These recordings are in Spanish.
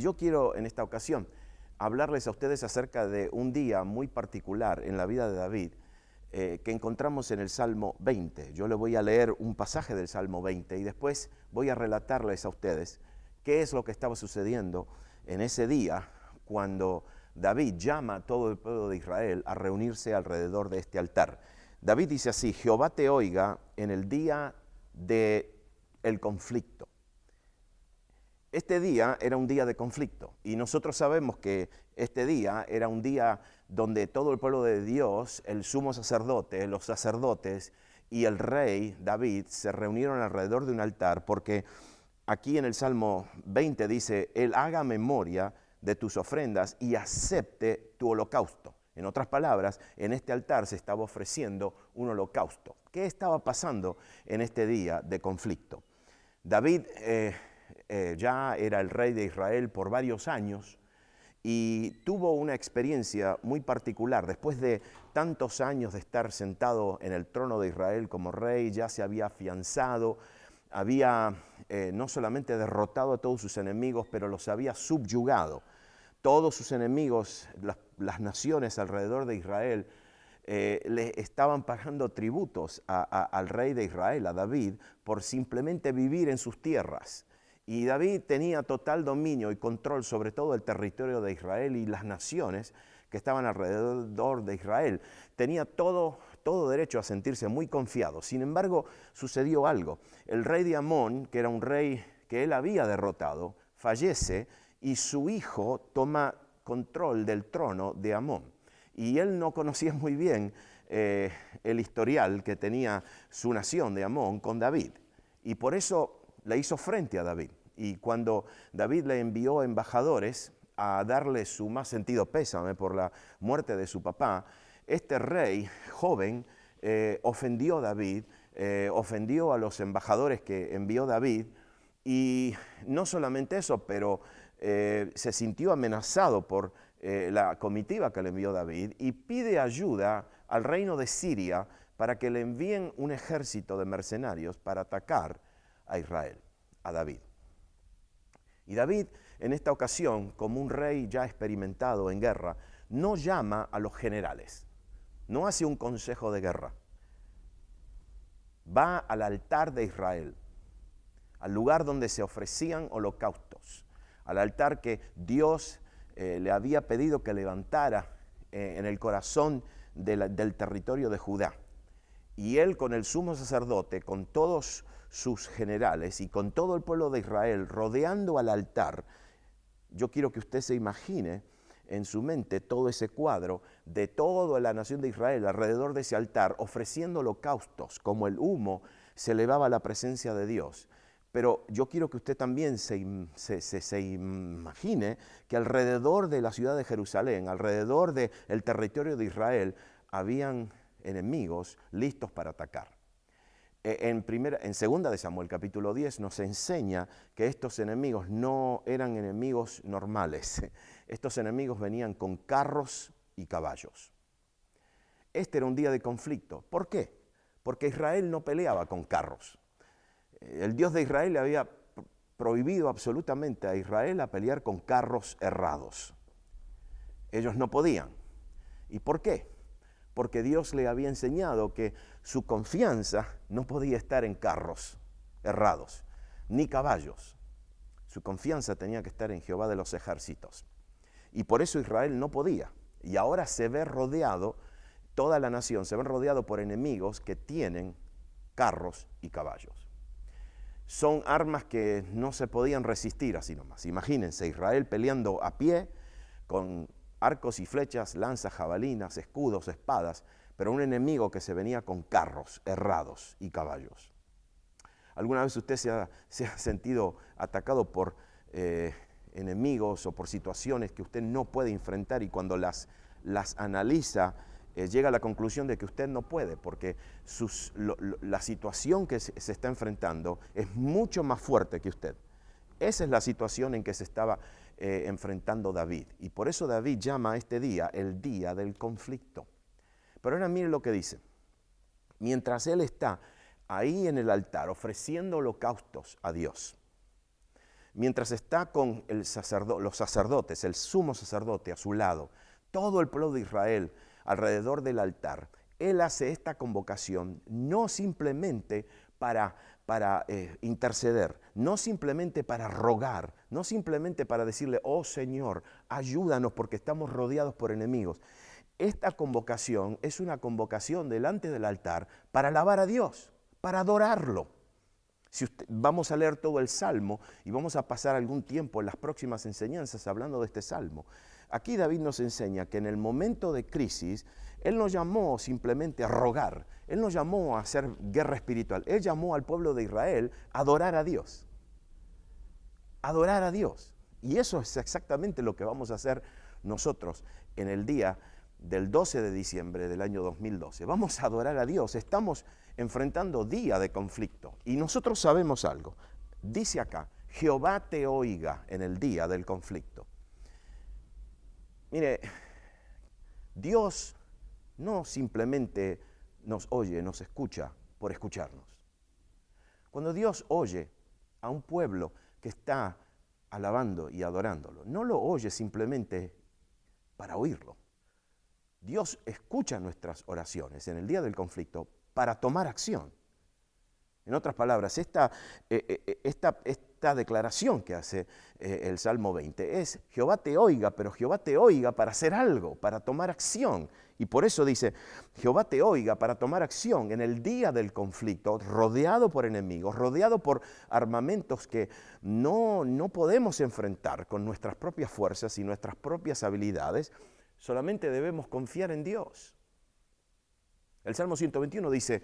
yo quiero en esta ocasión hablarles a ustedes acerca de un día muy particular en la vida de David que encontramos en el Salmo 20. Yo le voy a leer un pasaje del Salmo 20 y después voy a relatarles a ustedes qué es lo que estaba sucediendo en ese día cuando David llama a todo el pueblo de Israel a reunirse alrededor de este altar. David dice así: Jehová te oiga en el día del conflicto. Este día era un día de conflicto y nosotros sabemos que este día era un día donde todo el pueblo de Dios, el sumo sacerdote, los sacerdotes y el rey David se reunieron alrededor de un altar, porque aquí en el Salmo 20 dice: Él haga memoria de tus ofrendas y acepte tu holocausto. En otras palabras, en este altar se estaba ofreciendo un holocausto. ¿Qué estaba pasando en este día de conflicto? David ya era el rey de Israel por varios años y tuvo una experiencia muy particular. Después de tantos años de estar sentado en el trono de Israel como rey, ya se había afianzado, había no solamente derrotado a todos sus enemigos, pero los había subyugado. Todos sus enemigos, las naciones alrededor de Israel, le estaban pagando tributos al rey de Israel, a David, por simplemente vivir en sus tierras. Y David tenía total dominio y control sobre todo el territorio de Israel y las naciones que estaban alrededor de Israel. Tenía todo derecho a sentirse muy confiado. Sin embargo, sucedió algo. El rey de Amón, que era un rey que él había derrotado, fallece y su hijo toma control del trono de Amón. Y él no conocía muy bien el historial que tenía su nación de Amón con David. Y por eso le hizo frente a David. Y cuando David le envió embajadores a darle su más sentido pésame por la muerte de su papá, este rey joven ofendió a David, ofendió a los embajadores que envió David, y no solamente eso, pero se sintió amenazado por la comitiva que le envió David y pide ayuda al reino de Siria para que le envíen un ejército de mercenarios para atacar a Israel, a David. Y David, en esta ocasión, como un rey ya experimentado en guerra, no llama a los generales, no hace un consejo de guerra. Va al altar de Israel, al lugar donde se ofrecían holocaustos, al altar que Dios le había pedido que levantara en el corazón del territorio de Judá. Y él, con el sumo sacerdote, con todos sus generales y con todo el pueblo de Israel rodeando al altar, yo quiero que usted se imagine en su mente todo ese cuadro de toda la nación de Israel alrededor de ese altar, ofreciendo holocaustos, como el humo se elevaba a la presencia de Dios. Pero yo quiero que usted también se imagine que alrededor de la ciudad de Jerusalén, alrededor del territorio de Israel, habían enemigos listos para atacar. En 2 de Samuel capítulo 10 nos enseña que estos enemigos no eran enemigos normales. Estos enemigos venían con carros y caballos. Este era un día de conflicto. ¿Por qué? Porque Israel no peleaba con carros. El Dios de Israel le había prohibido absolutamente a Israel a pelear con carros errados. Ellos no podían. ¿Y por qué? Porque Dios le había enseñado que su confianza no podía estar en carros errados, ni caballos. Su confianza tenía que estar en Jehová de los ejércitos. Y por eso Israel no podía. Y ahora se ve rodeado, toda la nación se ve rodeado por enemigos que tienen carros y caballos. Son armas que no se podían resistir así nomás. Imagínense, Israel peleando a pie con arcos y flechas, lanzas, jabalinas, escudos, espadas, pero un enemigo que se venía con carros errados y caballos. ¿Alguna vez usted se ha sentido atacado por enemigos o por situaciones que usted no puede enfrentar y cuando las analiza llega a la conclusión de que usted no puede porque la situación que se está enfrentando es mucho más fuerte que usted? Esa es la situación en que se estaba enfrentando David. Y por eso David llama a este día el día del conflicto. Pero ahora miren lo que dice. Mientras él está ahí en el altar ofreciendo holocaustos a Dios, mientras está con los sacerdotes, el sumo sacerdote a su lado, todo el pueblo de Israel alrededor del altar, él hace esta convocación no simplemente para interceder, no simplemente para rogar, no simplemente para decirle, oh Señor, ayúdanos porque estamos rodeados por enemigos. Esta convocación es una convocación delante del altar para alabar a Dios, para adorarlo. Vamos a leer todo el Salmo y vamos a pasar algún tiempo en las próximas enseñanzas hablando de este Salmo. Aquí David nos enseña que en el momento de crisis, él no llamó simplemente a rogar, él no llamó a hacer guerra espiritual, él llamó al pueblo de Israel a adorar a Dios. Adorar a Dios. Y eso es exactamente lo que vamos a hacer nosotros en el día del 12 de diciembre del año 2012. Vamos a adorar a Dios. Estamos enfrentando día de conflicto. Y nosotros sabemos algo. Dice acá, Jehová te oiga en el día del conflicto. Mire, Dios no simplemente nos oye, nos escucha por escucharnos. Cuando Dios oye a un pueblo que está alabando y adorándolo, no lo oye simplemente para oírlo. Dios escucha nuestras oraciones en el día del conflicto para tomar acción. En otras palabras, esta declaración que hace el Salmo 20 es Jehová te oiga, pero Jehová te oiga para hacer algo, para tomar acción. Y por eso dice, Jehová te oiga para tomar acción en el día del conflicto, rodeado por enemigos, rodeado por armamentos que no podemos enfrentar con nuestras propias fuerzas y nuestras propias habilidades. Solamente debemos confiar en Dios. El Salmo 121 dice,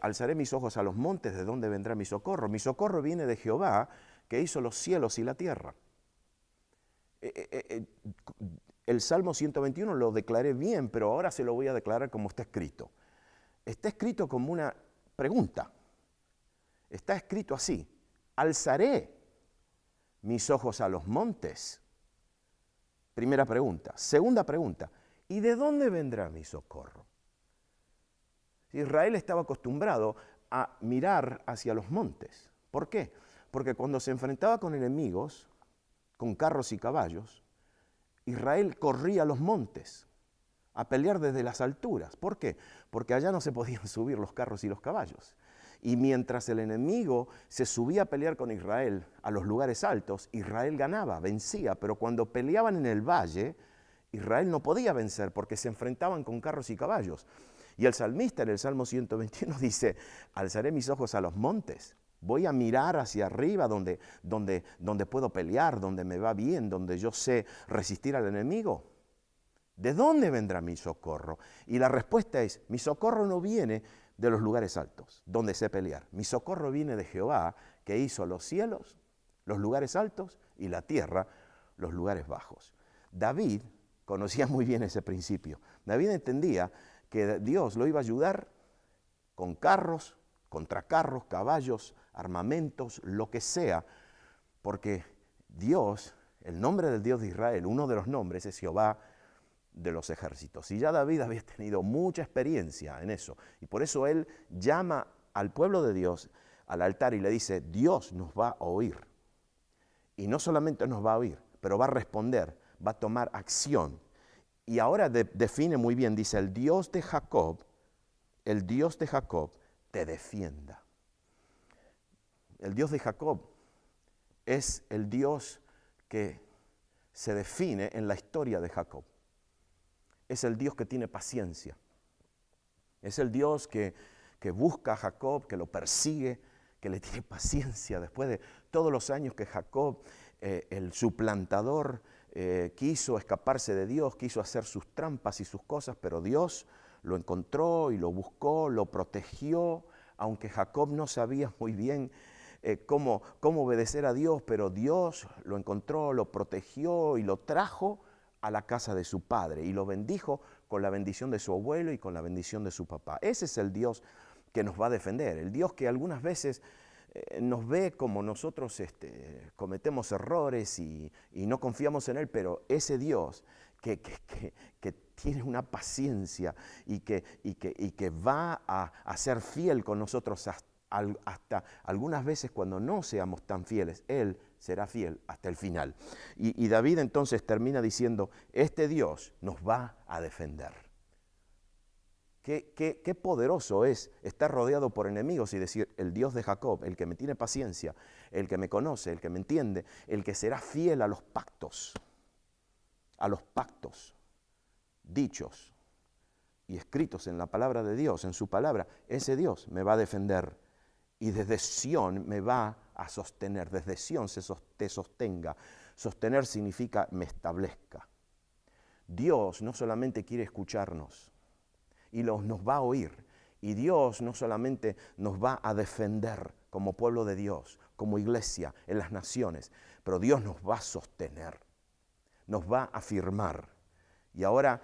alzaré mis ojos a los montes, ¿de dónde vendrá mi socorro? Mi socorro viene de Jehová, que hizo los cielos y la tierra. El Salmo 121 lo declaré bien, pero ahora se lo voy a declarar como está escrito. Está escrito como una pregunta. Está escrito así, alzaré mis ojos a los montes. Primera pregunta. Segunda pregunta, ¿y de dónde vendrá mi socorro? Israel estaba acostumbrado a mirar hacia los montes. ¿Por qué? Porque cuando se enfrentaba con enemigos, con carros y caballos, Israel corría a los montes a pelear desde las alturas. ¿Por qué? Porque allá no se podían subir los carros y los caballos. Y mientras el enemigo se subía a pelear con Israel a los lugares altos, Israel ganaba, vencía. Pero cuando peleaban en el valle, Israel no podía vencer porque se enfrentaban con carros y caballos. Y el salmista en el Salmo 121 dice, alzaré mis ojos a los montes, voy a mirar hacia arriba donde puedo pelear, donde me va bien, donde yo sé resistir al enemigo. ¿De dónde vendrá mi socorro? Y la respuesta es, mi socorro no viene de los lugares altos, donde sé pelear. Mi socorro viene de Jehová, que hizo los cielos, los lugares altos, y la tierra, los lugares bajos. David conocía muy bien ese principio. David entendía que Dios lo iba a ayudar con carros, contra carros, caballos, armamentos, lo que sea, porque Dios, el nombre del Dios de Israel, uno de los nombres es Jehová de los ejércitos. Y ya David había tenido mucha experiencia en eso, y por eso él llama al pueblo de Dios al altar y le dice, Dios nos va a oír. Y no solamente nos va a oír, pero va a responder, va a tomar acción. Y ahora define muy bien, dice, el Dios de Jacob te defienda. El Dios de Jacob es el Dios que se define en la historia de Jacob. Es el Dios que tiene paciencia. Es el Dios que busca a Jacob, que lo persigue, que le tiene paciencia. Después de todos los años que Jacob, el suplantador, quiso escaparse de Dios, quiso hacer sus trampas y sus cosas, pero Dios lo encontró y lo buscó, lo protegió, aunque Jacob no sabía muy bien cómo obedecer a Dios, pero Dios lo encontró, lo protegió y lo trajo a la casa de su padre y lo bendijo con la bendición de su abuelo y con la bendición de su papá. Ese es el Dios que nos va a defender, el Dios que algunas veces nos ve como nosotros cometemos errores y no confiamos en Él, pero ese Dios que tiene una paciencia y que va a ser fiel con nosotros hasta algunas veces cuando no seamos tan fieles, Él será fiel hasta el final. Y David entonces termina diciendo, este Dios nos va a defender. Qué poderoso es estar rodeado por enemigos y decir, el Dios de Jacob, el que me tiene paciencia, el que me conoce, el que me entiende, el que será fiel a los pactos dichos y escritos en la palabra de Dios, en su palabra, ese Dios me va a defender y desde Sión me va a sostener, desde Sión te sostenga. Sostener significa me establezca. Dios no solamente quiere escucharnos, y nos va a oír. Y Dios no solamente nos va a defender como pueblo de Dios, como iglesia en las naciones, pero Dios nos va a sostener, nos va a afirmar. Y ahora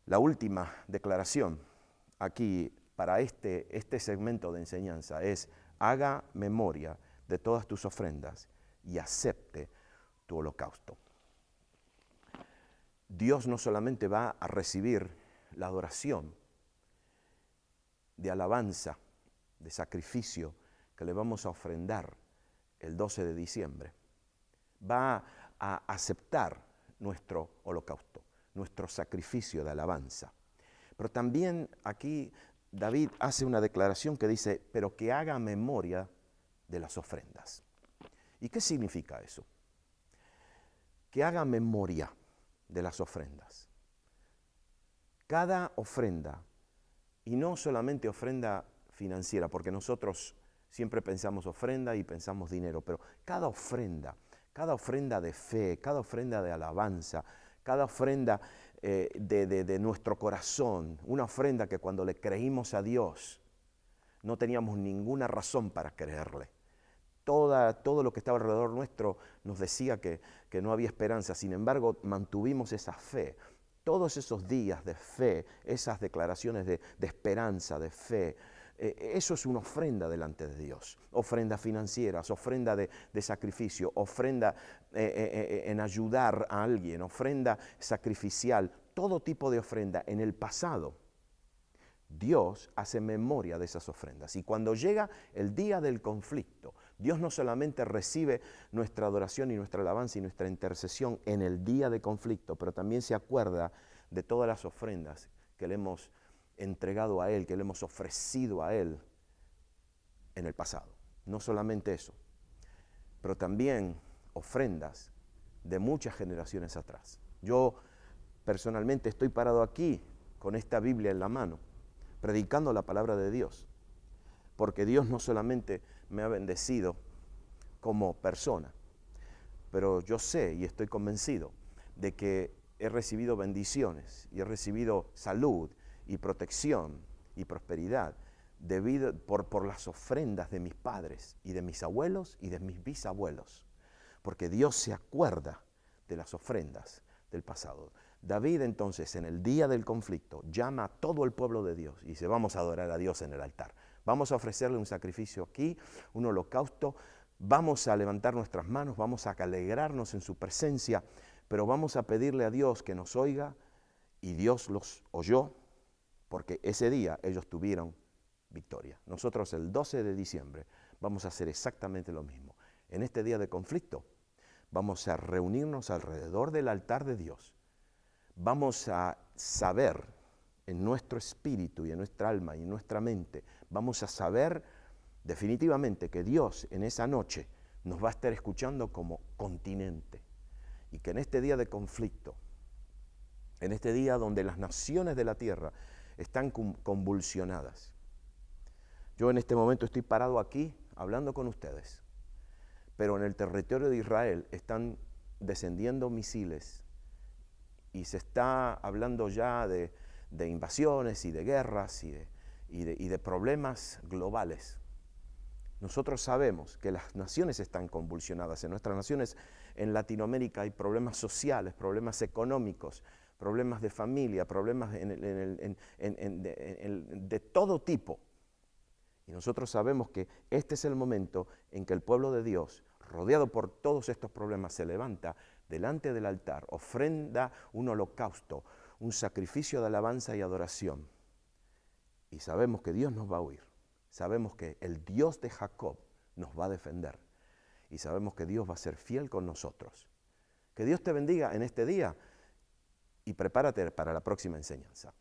la última declaración aquí para este segmento de enseñanza es: haga memoria de todas tus ofrendas y acepte tu holocausto. Dios no solamente va a recibir la adoración de alabanza, de sacrificio que le vamos a ofrendar el 12 de diciembre, va a aceptar nuestro holocausto, nuestro sacrificio de alabanza. Pero también aquí David hace una declaración que dice, pero que haga memoria de las ofrendas. ¿Y qué significa eso? Que haga memoria de las ofrendas. Cada ofrenda, y no solamente ofrenda financiera, porque nosotros siempre pensamos ofrenda y pensamos dinero, pero cada ofrenda de fe, cada ofrenda de alabanza, cada ofrenda de nuestro corazón, una ofrenda que cuando le creímos a Dios no teníamos ninguna razón para creerle. Todo lo que estaba alrededor nuestro nos decía que no había esperanza, sin embargo mantuvimos esa fe. Todos esos días de fe, esas declaraciones de esperanza, de fe, eso es una ofrenda delante de Dios. Ofrendas financieras, ofrenda de sacrificio, ofrenda en ayudar a alguien, ofrenda sacrificial, todo tipo de ofrenda. En el pasado, Dios hace memoria de esas ofrendas. Y cuando llega el día del conflicto, Dios no solamente recibe nuestra adoración y nuestra alabanza y nuestra intercesión en el día de conflicto, pero también se acuerda de todas las ofrendas que le hemos entregado a Él, que le hemos ofrecido a Él en el pasado. No solamente eso, pero también ofrendas de muchas generaciones atrás. Yo personalmente estoy parado aquí con esta Biblia en la mano, predicando la palabra de Dios, porque Dios no solamente me ha bendecido como persona, pero yo sé y estoy convencido de que he recibido bendiciones y he recibido salud y protección y prosperidad debido por las ofrendas de mis padres y de mis abuelos y de mis bisabuelos, porque Dios se acuerda de las ofrendas del pasado. David entonces en el día del conflicto llama a todo el pueblo de Dios y dice, vamos a adorar a Dios en el altar, vamos a ofrecerle un sacrificio aquí, un holocausto, vamos a levantar nuestras manos, vamos a alegrarnos en su presencia, pero vamos a pedirle a Dios que nos oiga, y Dios los oyó, porque ese día ellos tuvieron victoria. Nosotros el 12 de diciembre vamos a hacer exactamente lo mismo. En este día de conflicto vamos a reunirnos alrededor del altar de Dios. Vamos a saber en nuestro espíritu y en nuestra alma y en nuestra mente, vamos a saber definitivamente que Dios en esa noche nos va a estar escuchando como continente. Y que en este día de conflicto, en este día donde las naciones de la tierra están convulsionadas, yo en este momento estoy parado aquí hablando con ustedes, pero en el territorio de Israel están descendiendo misiles y se está hablando ya de invasiones y de guerras y de problemas globales. Nosotros sabemos que las naciones están convulsionadas. En nuestras naciones, en Latinoamérica, hay problemas sociales, problemas económicos, problemas de familia, problemas de todo tipo. Y nosotros sabemos que este es el momento en que el pueblo de Dios, rodeado por todos estos problemas, se levanta delante del altar, ofrenda un holocausto, un sacrificio de alabanza y adoración. Y sabemos que Dios nos va a oír. Sabemos que el Dios de Jacob nos va a defender y sabemos que Dios va a ser fiel con nosotros. Que Dios te bendiga en este día y prepárate para la próxima enseñanza.